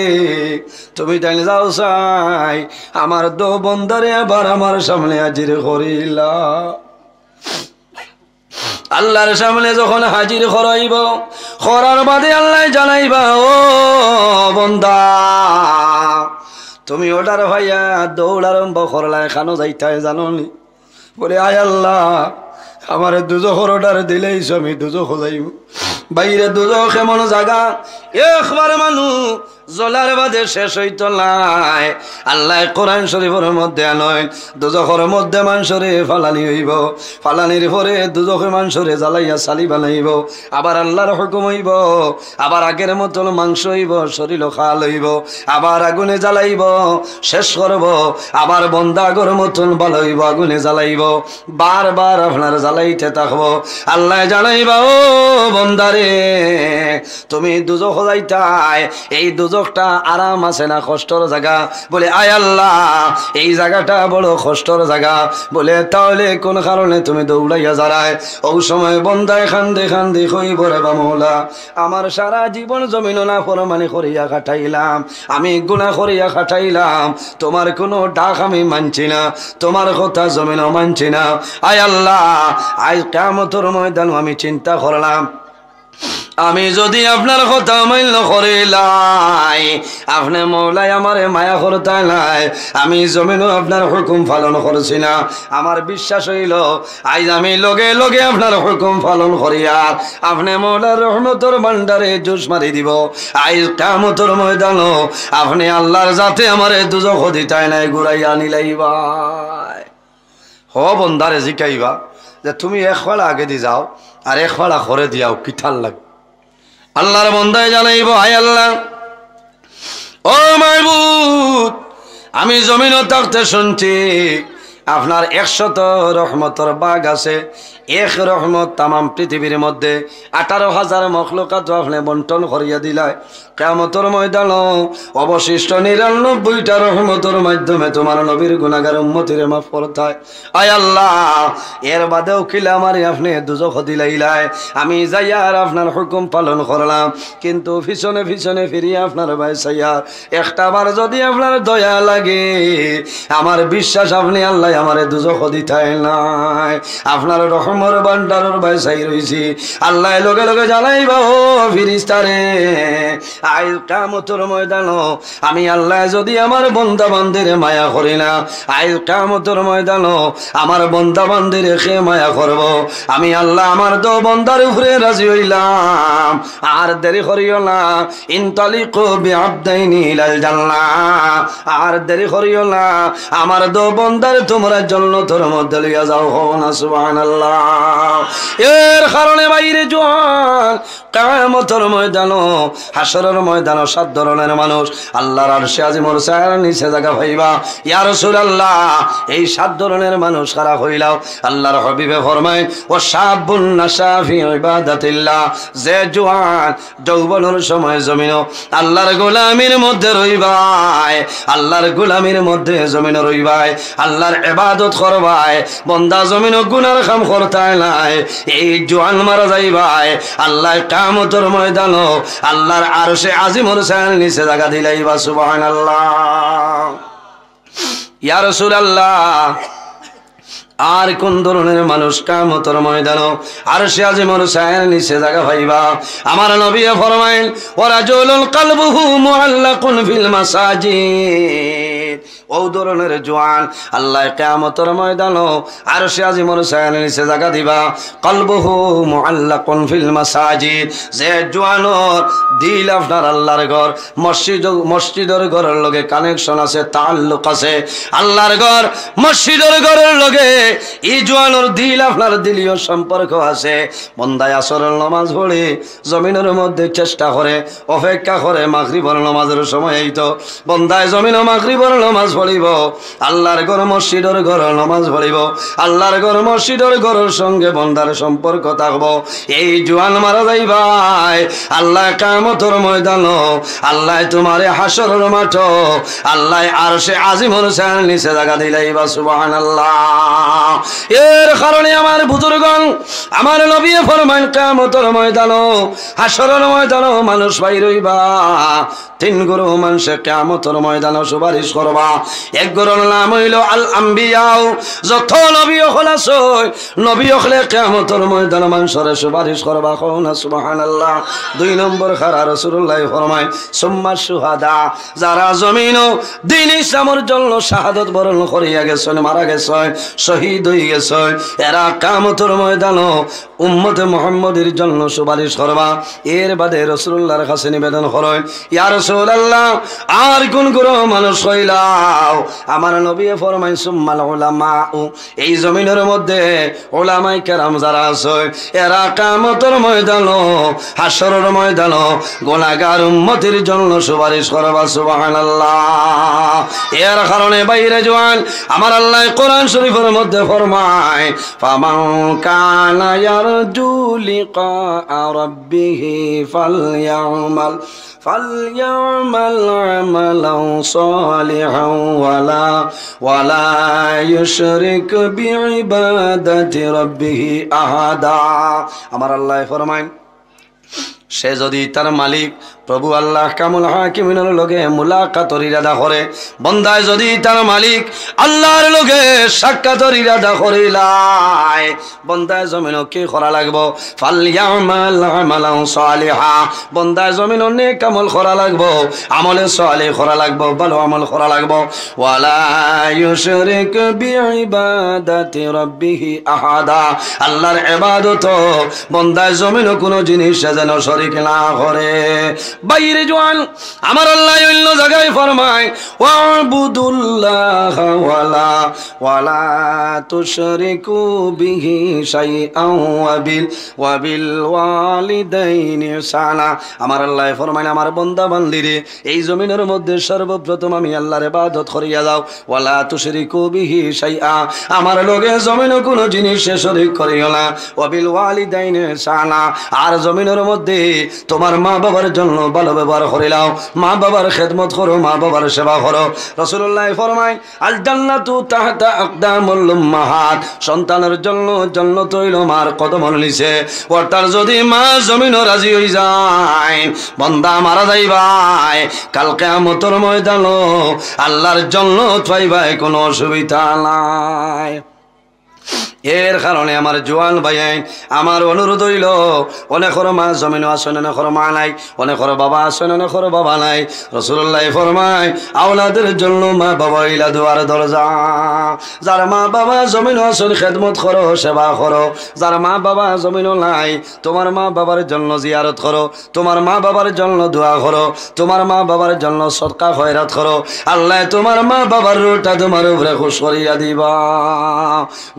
তুমি তাই যাও চাই, আমার দো বন্দারে আবার আমার সামনে হাজির করিলা। আল্লাহর সামনে যখন হাজির করাইব, করার বাদে আল্লাহ জানাইবা, ও বন্দা তুমি ওটার ভাইয়া দৌড়ারম্ভ করলা, এখানো যাইতাই জাননি? বলে আয় আল্লাহ, আমার দুজখর অর্ডার দিলেই আমি দুজখ যাইব। বাইরে দুজখ এমন জায়গা, একবার মানুষ জলার বাদে শেষ হইত নাই। আল্লাহ কোরআন শরীফের মধ্যে আনয়, দুজখর মধ্যে মাংসরে ফালানি হইব, ফালানির পরে দুজখে মাংসরে জ্বালাইয়া সালি বানাইব। আবার আল্লাহর হুকুম হইব, আবার আগের মতন মাংস হইব, শরীর খাল হইব, আবার আগুনে জ্বালাইব, শেষ করব। আবার বন্দা আগর মতন ভালো হইব, আগুনে জ্বালাইব, বারবার আপনার জ্বালাইতে থাকবো। আল্লাহ জানাইবা, ও বন্দারে তুমি দুজখ যাইতাই, এই দুজখটা আরাম আছে না কষ্টর জায়গা? বলে আয় আল্লাহ, এই জায়গাটা বড় কষ্টর জায়গা। বলে তাহলে কোন কারণে তুমি দৌড়াইয়া যারায়? ও সময় বন্দায় খান্দে খান্দে কইব, রে বামৌলা, আমার সারা জীবন জমিন না ফরমানি করিয়া খাটাইলাম, আমি গুনাহ করিয়া খাটাইলাম, তোমার কোনো ডাক আমি মানছি না, তোমার কথা জমিনও মানছি না। আয় আল্লাহ, আজ কিয়ামতের ময়দান আমি চিন্তা করলাম, আমি যদি আপনার কথা মান্য করিলাই, আপনি মৌলাই আমারে মায়া করতে নাই, আমি জমিনও আপনার হুকুম পালন করছি না। আমার বিশ্বাস হইল আজ আমি লগে লগে আপনার হুকুম পালন করিয়া আপনি মৌলার রহমতর ভান্ডারে জুস মারি দিব। আজ কিয়ামতের ময়দান আপনি আল্লাহর জাতে আমারে দুজখ দিতাই নাই, ঘুরাইয়া নিলাইবা। হ বন্দারে জিকাইবা যে তুমি এক ফালা আগে দি যাও আর এক ফালা করে দিয়াও, কিঠাল লাগে? আল্লাহর বন্দায় জানাইব, হায় আল্লাহ, ও মাহবুব, আমি জমিনও থাকতে শুনছি আপনার 100 রহমতর বাগ আছে। এক রহমত তামাম পৃথিবীর মধ্যে 18,000 মখলুকাত আপনি বন্টন করিয়া দিলাই। কিয়ামতের ময়দান অবশিষ্ট 99টা রহমতের মাধ্যমে তোমার নবীর গুনাহগার উম্মতির মাফ করতায়। আয় আল্লাহ, এর বাদেও কিলা আমারে আপনি দুজখ দিলাইলাই, আমি যাইয়া আর আপনার হুকুম পালন করলাম, কিন্তু পিছনে পিছনে ফিরিয়া আপনার ভাই চাইয়া একটা বার যদি আপনার দয়া লাগে, আমার বিশ্বাস আপনি আল্লাহ আমারে দুজখ দিতাই নাই। আপনার রহমর ভান্ডারের ভাই চাই রইছি। আল্লাহ লগে লগে জানাইবা, ও ফিরিস্তারে আজ কিয়ামতের ময়দান আমি আল্লাহ যদি আমার বন্দা বান্দিরে মায়া করি না, আজ কিয়ামতের ময়দান আমার বন্দা বান্দিরে খে মায়া করব, আমি আল্লাহ আমার দো বন্দার উপরে রাজি হইলাম। আর দেরি করিও না, ইনতালিকু বিআবদাইনি ইলাল জান্নাহ, আর দেরি করিও না, আমার দো বন্দার তোমরা জান্নাতের মধ্যে লইয়া যাও। না সুবহানাল্লাহ। এর কারণে বাইরে জোয়ান কিয়ামতের ময়দান হাসরের ময়দান 7 ধরনের মানুষ আল্লাহর আরশে আজিমের ছায়ার নিচে জায়গা পাইবা। ইয়া রাসূলুল্লাহ, এই 7 ধরনের মানুষ কারা হইলাও? আল্লাহর হাবিবে ফরমায়, ও শাবুন নাশা ফি ইবাদাতিল্লাহ, যে জোয়ান যৌবনের সময় জমিন আল্লাহর গোলামির মধ্যে রইবাই, আল্লাহর গোলামির মধ্যে জমিন রইবাই, আল্লাহর ইবাদত করবাই, বন্দা জমিন গুনার কাম করতে নাই, এই জোয়ান মারা যাইবাই। আল্লাহ কিয়ামতের ময়দান আল্লাহর আরশে আজিমের ছায়ার নিচে জায়গা দিলাইবা। সুবহানাল্লাহ। ইয়া রাসূলুল্লাহ, আর কোন ধরনের মানুষ কিয়ামতের ময়দান আরশে আজিমের ছায়ার নিচে জায়গা পাইবা? আমার নবী ফরমাইল, ওয়া রাজুলুল কলবুহু মুআল্লাকুন ফিল মাসাজিদ ও ধরনের জোয়ান আল্লাহ কিয়ামতের ময়দানও আরশে আজিমের ছায়ার নিচে জায়গা দিবা কলবুহু মুআল্লাকুন ফিল মাসাজিদ যে জোয়ানোর দিল আপনার আল্লাহর ঘর মসজিদের ঘরের লগে কানেকশন আছে তাআল্লুক আছে আল্লাহর ঘর মসজিদের ঘরের লগে এই জোয়ানোর দিল আপনার দিলীয় সম্পর্ক আছে বন্দায় আসরের নামাজ পড়ে জমিনের মধ্যে চেষ্টা করে অপেক্ষা করে মাগরিবের নামাজের সময় এই তো বন্দায় জমিন মাগরিবের নামাজ পড়িব আল্লাহর ঘর মসজিদের ঘরের নামাজ পড়িব আল্লাহর ঘর মসজিদের ঘরের সঙ্গে বন্দার সম্পর্ক থাকবো এই জোয়ান মারা যাইবাই আল্লাহ কিয়ামতের ময়দানও আল্লাহ তোমারে হাসরের মাঠ আল্লাহ আরশে আজিমের ছায়ার নিচে জায়গা দিলাইবা সুবহানাল্লাহ এর কারণে আমার বুজুর্গণ আমার নবী ফরমান কিয়ামতের ময়দানও হাসরের ময়দানও মানুষ বাইর হইবা তিন গুরু মানুষে কিয়ামতের ময়দানও সুপারিশ করবা এক গুরুর নাম হইল আল আম্বিয়াও যত নবী হল আছে নবী হলে কিয়ামতের ময়দানে মানুষের সুপারিশ করবা কোন সুবহানাল্লাহ দুই নম্বর খারা রাসূলুল্লাহ ফরমায় সুম্মা শুহাদা যারা জমিন দ্বীন ইসলামের জন্য শাহাদাত বরণ করিয়া গেছেন মারা গেছেন শহীদ হয়ে গেছেন এরা কিয়ামতের ময়দানে উম্মতে মুহাম্মদের জন্য সুপারিশ করবা এর বাদে রাসূলুল্লাহর কাছে নিবেদন করেন ইয়া রাসূলুল্লাহ আর কোন গুরু মানুষ হইলাও আমার নবী ফরমায় সুম্মাল উলামা এই জমিনের মধ্যে উলামায়ে কেরাম যারা আছে এরা কিয়ামতের ময়দানে হাসরের ময়দানে গুনাহগার উম্মতের জন্য সুপারিশ করবা সুবহানাল্লাহ এর কারণে বাইরে জওয়ান আমার আল্লাহ কোরআন শরীফের মধ্যে ফরমায় ফামান কানা ইয়ারজু লিকা রাব্বিহি ফালইয়ামাল আমালান সালিহান ওয়ালা ইউশরিক বিইবাদাতি রাব্বিহি আহাদা আমার আল্লাহ ফরমায় সে যদি তার মালিক প্রভু আল্লাহ কামুল হাকিমিনের লগে মুলাকাতর ইরাদা করে বন্দায় যদি তার মালিক আল্লাহর লগে সাক্ষাতের ইরাদা করিলাই বন্দায় জমিন কি করা লাগবো ফালইয়ামাল আমালান সালিহা বন্দায় জমিন নেক আমল করা লাগবো আমলে সালেহ করা লাগবো ভালো আমল করা লাগবো ওয়ালা ইউশরিক বিইবাদাতি রাব্বিহি আহাদা আল্লাহর ইবাদত বন্দায় জমিন কোনো জিনিস যেন শরীক না করে বাইরে জওয়ান আমার আল্লাহ অন্য জায়গায় ফরমায় ওয়াবুদুল্লাহ ওয়ালা তুশরিকু বিহি শাইআন ওয়াবিল ওয়ালিদাইনি ইহসানা আমার আল্লাহ ফরমায় আমার বান্দা বান্দিরে এই জমিনের মধ্যে সর্বপ্রথম আমি আল্লাহর ইবাদত করিয়া দাও ওয়ালা তুশরিকু বিহি শাইআ আমার লগে জমিনে কোনো জিনিস শরীক করিও না ওয়াবিল ওয়ালিদাইনি ইহসানা আর জমিনের মধ্যে তোমার মা বাবার জন্য ভালো ব্যবহার করিলাও মা বাবার খেদমত করো মা বাবার সেবা করো রাসূলুল্লাহ ফরমায় আল জান্নাতু তাহতা আকদামুল উম্মাহাত সন্তানের জন্য জান্নাত হইল মার কদমের নিচে অর্থাৎ যদি মা জমিনও রাজি হই যায় বান্দা মারা যাইবাই কাল কিয়ামতের ময়দানে আল্লাহর জান্নাত পাইবাই কোনো অসুবিধা নাই এর কারণে আমার জোয়ান ভাই আমার অনুরোধ হইল অনেকের মা জমিন আসেন অনেকের মা নাই অনেকের বাবা আসেন অনেকের বাবা নাই রাসূলুল্লাহ ফরমায় আওলাদের জন্য মা বাবা হইলা দুয়ার দরজা যার মা বাবা জমিন আসেন খেদমত করো সেবা করো যার মা বাবা জমিন নাই তোমার মা বাবার জন্য জিয়ারত করো তোমার মা বাবার জন্য দোয়া করো তোমার মা বাবার জন্য সদকা খয়রাত করো আল্লাহ তোমার মা বাবার রুটা তোমার উপরে খুশ করিয়া দিবা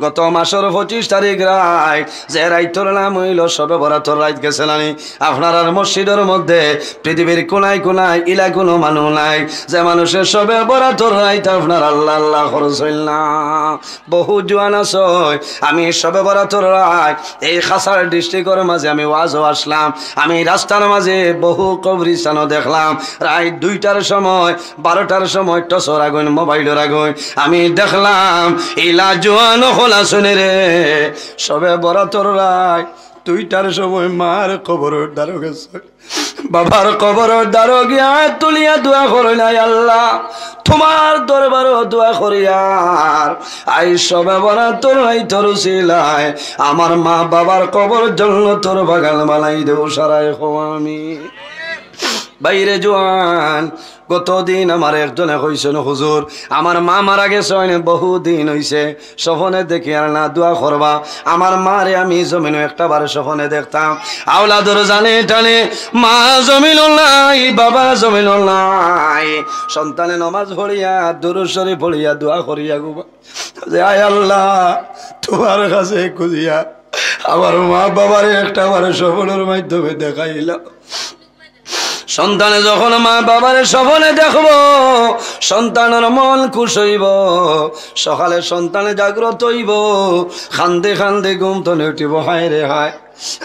গত মাস 25 তারিখ রাত যে রাইতর নাম হইল সবে বরাতর রাত গেছিলানি আপনার মসজিদের মধ্যে পৃথিবীর কোনায় কোনায় ইলা কোনো মানুষ নাই যে মানুষের সবে বরাতর রাত আপনার আল্লাহ আল্লাহ খরচ হইল না বহু জোয়ান আছে আমি সবে বরাতর রাত এই খাসার ডিস্ট্রিক্টের মাঝে আমি ওয়াজও আসলাম আমি রাস্তার মাঝে বহু কবরস্থানও দেখলাম রাত 2টার সময় 12টার সময় টসর আগুন মোবাইলের আগুন আমি দেখলাম ইলা জোয়ান হলা শুনে রে সবে বরাতর রাত 2টার সময় মার কবর দ্বারা গেছে বাবার কবর দ্বারা গিয়া তুলিয়া দোয়া করলাই আল্লাহ তোমার দরবারও দোয়া করিয়ার আই সবে বরাতর রাত তোর উসিলায় আমার মা বাবার কবর জন্য তোর বাগান বানাই দেও সারাই আমি বাইরে জোয়ান গতদিন আমার একজনে কইছেন হুজুর আমার মা মারা গেছে বহুদিন হইছে স্বপ্নে দেখি আর না দোয়া করবা আমার মারে আমি জমিনে একটা বার স্বপ্নে দেখতাম আওলাদর জানে টানে মা জমিন নাই বাবা জমিন নাই সন্তানে নমাজ পড়িয়া দুরূদ শরীফ পড়িয়া দোয়া করিয়া গো যে আয় আল্লাহ তোমার কাছে খুঁজিয়া আমার মা বাবারে একটা বার স্বপ্নের মাধ্যমে দেখাইলাম সন্তানে যখন মা বাবার স্বপ্নে দেখব সন্তানের মন খুশ হইব সকালে সন্তানে জাগ্রত হইব খান্দে খান্দে ঘুম তো উঠিব হায় রে হায়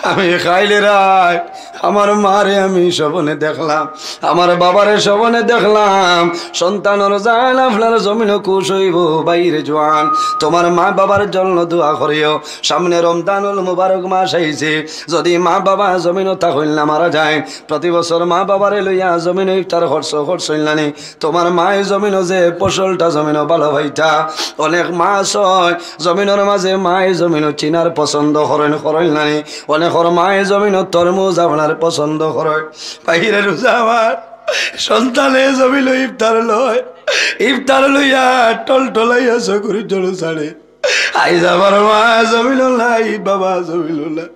আমি খাইলে রাখ আমার মারে আমি স্বপ্নে দেখলাম আমার বাবারে স্বপ্নে দেখলাম সন্তানের জান আপনার জমিন খুশ হইব বাইরে জোয়ান তোমার মা বাবার জন্য দোয়া করিও সামনে রমজানুল মুবারক মাস আইছে যদি মা বাবা জমিন থাকইল না মারা যায় প্রতি বছর মা বাবারে লইয়া জমিন ইফতার খরচ হইলানি তোমার মায়ের জমিন যে ফসলটা জমিন ভালো ভাইটা অনেক মাস হয় জমিনের মাঝে মায়ের জমিন চিনার পছন্দ করেন করইলানি অনেকর মায়ের জমিন তরমুজ আপনার পছন্দ করে বাইরে রোজা আমার সন্তানে জমিল ইফতার লইয়া টলটলাইয়া চকুরি জল ছাড়ে আইজ আমার মা জমিল নাই বাবা জমিল নাই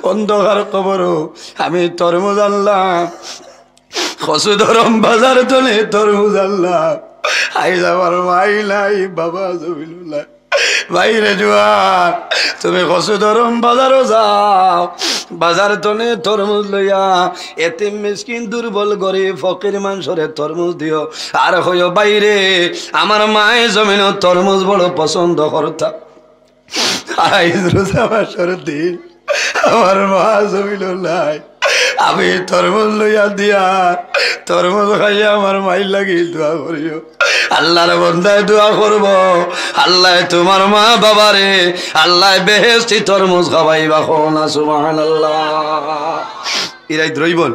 অন্ধকার কবর আমি তরমুজ আনলাম খসু ধরম বাজার তলে তরমুজ আনলাম আইজ আমার মাই নাই বাবা জমিল নাই বাইরে জোয়ান তুমি কসু ধরম বাজারও যাও বাজার তনে তরমুজ লইয়া এতিম মিসকিন দুর্বল গরিব ফকির মানুষরে তরমুজ দিও আর হইও বাইরে আমার মায়ের জমিন তরমুজ বড় পছন্দ করতাম আইজ রোজা মাসের দিন আমার মা জমিন নাই আমি তরমুজ লইয়া দিয়া তরমুজ খাইয়া আমার মাই লাগি দোয়া করিও আল্লাহর বন্দায় দোয়া করব আল্লাহ তোমার মা বাবারে আল্লাহ বেহেশতি তরমুজ খাওয়াইবা না সুবহানাল্লাহ ইরাই দ্রৈবল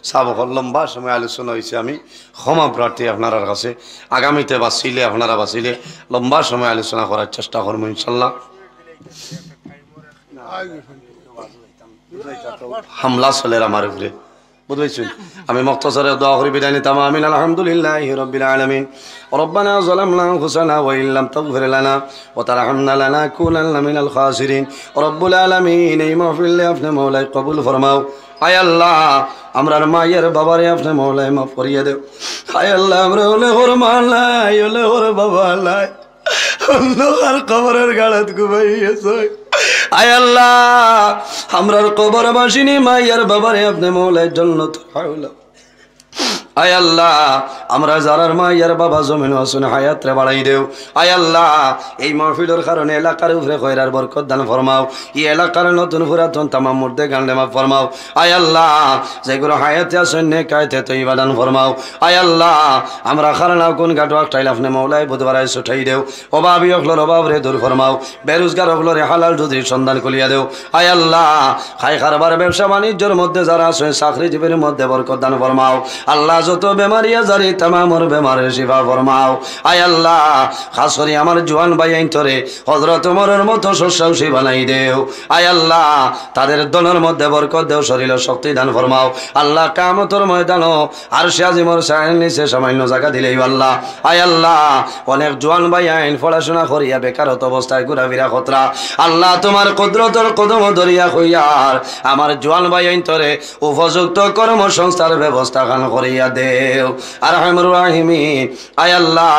সাবক লম্বা সময় আলোচনা হয়েছে আমি ক্ষমা প্রার্থী আপনার কাছে আগামীতে বাঁচিলে আপনারা বাঁচিলে লম্বা সময় আলোচনা করার চেষ্টা করবো ইনশাল্লাহ হামলা চলে আমার উপরে বুঝাইছেন আমি মুক্তসরে দোয়া করি বিদায় নিতাম আমিন আলহামদুলিল্লাহি রাব্বিল আলামিন রব্বানা যালামনা আনফুসানা ওয়া ইল্লাম তাগফির লানা ওয়া তারহামনা লানাকুনান্না মিনাল খাসিরিন রব্বুল আলামিন এই মাহফিলে আপনি মওলাই কবুল ফরমাও আয় আল্লাহ আমরার মায়ের বাবারে আপনি মওলাই মাফ করিয়ে দেও আয় আল্লাহ আমরা হলে ওর মা নাই হলে ওর বাবা নাই অন্ধকার কবরের গাড়াত ঘুমাইয়েছে আয় আল্লাহ আমরার কবর বাসিনী মায়ের বাবারে আপনি মওলাই জান্নাত হাওলা আয় আল্লাহ আমরা যারার মায়ের বাবা জমিন আসুন হায়াত রে বাড়াই দেও আয় আল্লাহ এই মাহফিলের কারণে এলাকার উপরে খয়রার বরকত দান ফরমাও এই এলাকার নতুন পুরাতন তামাম মুর্দে গান্ডে মাফ ফরমাও আয় আল্লাহ যেগুলো হায়াতে আসুন নেকায়তে তৈবা দান ফরমাও আয় আল্লাহ আমরা খারানা কোন ঘাটো একটাইল আপনি মওলাই বুধবার আইস উঠাই দেও অভাবী অকলোর অভাব রে দূর ফরমাও বেরোজগার অকলোরে হালাল রুজির সন্ধান করিয়া দেও আয় আল্লাহ খাই খারবার ব্যবসা বাণিজ্যের মধ্যে যারা আসেন চাকরিজীবীর মধ্যে বরকত দান ফরমাও আল্লাহ যত বেমারিয়া জারি তামামর বেমারের শিফা ফরমাও আয় আল্লাহ খাস করে আমার জওয়ান ভাই আইনতরে হযরত ওমরের মতো সুশাসী বানাই দেও আয় আল্লাহ তাদের দলের মধ্যে বরকত দেও শরীরে শক্তি দান ফরমাও আল্লাহ কিয়ামতের ময়দানে আরশে আজিমের ছায়ার নিচে সামান্য জায়গা দিলেই আল্লাহ আয় আল্লাহ অনেক জওয়ান ভাই আইন পড়াশোনা করিয়া বেকারত অবস্থায় ঘোরাফেরা খতরা আল্লাহ তোমার কুদরতের কদম ধরিয়া কইয়ার আমার জওয়ান ভাই আইনতরে উপযুক্ত কর্মসংস্থার ব্যবস্থা খান করিয়া দেও আরহামুর রাহিমিন আয় আল্লাহ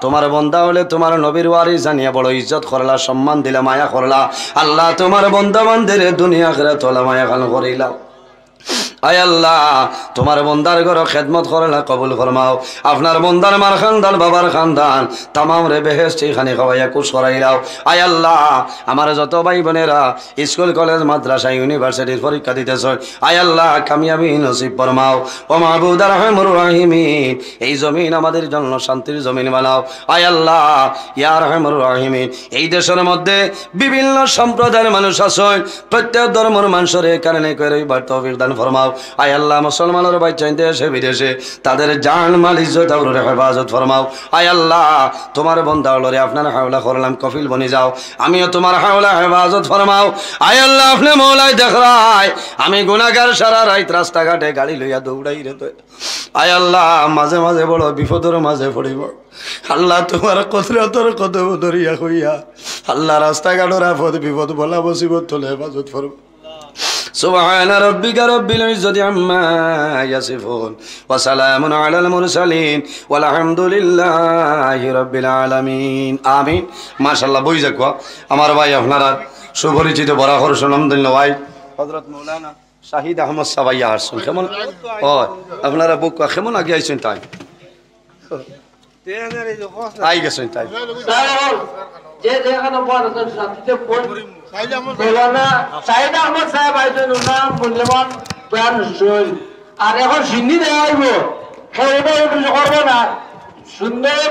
তোমার বান্দা হলে তোমার নবীর ওয়ারিস জানিয়া বড় ইজ্জত করলা সম্মান দিলা মায়া করলা আল্লাহ তোমার বান্দা বান্দির দুনিয়া আখিরাত তোলা মায়া খান করিলা আয় আল্লাহ তোমার বন্দার ঘর খেদমত করলা কবুল ফরমাও আপনার বন্দার মার খানদান বাবার খানদান তামাম রে বেহেশতি খানি খাওয়াইয়া কুশ করাইলাও আয় আল্লাহ আমার যত ভাই বোনেরা স্কুল কলেজ মাদ্রাসা ইউনিভার্সিটির পরীক্ষা দিতেছ আয় আল্লাহ কামিয়াবি নসিব ফরমাও ও মাহবুব আরহামুর রাহিমিন এই জমিন আমাদের জন্য শান্তির জমিন বানাও আয় আল্লাহ ইয়া আরহামুর রাহিমিন এই দেশের মধ্যে বিভিন্ন সম্প্রদায়ের মানুষ আছেন প্রত্যেক ধর্মের মানুষের কারণে করে তৌফিক দান ফরমাও আয় আল্লাহ মুসলমানের বাচ্চাইতে এসে বিদেশে তাদের জান মাল ইজ্জত আবরুর হেফাজত ফরমাও। আয় আল্লাহ তোমার বন্দা হলরে আপনার হাওলা করলাম কফিল বনি যাও, আমিও তোমার হাওলা হেফাজত ফরমাও। আয় আল্লাহ আপনি মৌলাই দেখরাই আমি গুনাহগার সারা রাত রাস্তাঘাটে গাড়ি লইয়া দৌড়াই রে তো। আয় আল্লাহ মাঝে মাঝে বড় বিপদের মাঝে পড়িব, আল্লাহ তোমার কদরতর কদম ধরিয়া হইয়া আল্লাহ রাস্তাঘাটের আপদ বিপদ বলা মুসিবত হলে হেফাজত ফরমাও। সুবহানা রাব্বিকা রাব্বিল ইজ্জাতি আম্মা ইয়াসিফুন ওয়া সালামুন আলাল মুরসালিন ওয়াল হামদুলিল্লাহি রাব্বিল আলামিন। আমিন। মাশাআল্লাহ বই যাকো আমার ভাই আপনারা সুপরিচিত বড় হরস আলহামদুলিল্লাহ ভাই হযরত মাওলানা শাহিদ আহমদ সাবাইয়া আসছেন। কেমন ও আপনারা বুক কেমন আগে আইছেন তাই আই গেছেন তাই যে যেখানে পড়াশোনার সাথে মৌলানা শাহিদ আহমদ সাহেব আইছেন, ওনার মূল্যবান বয়ান শুন। আর এখন সিন্নি দেওয়া হইব, করবে না সুন্দর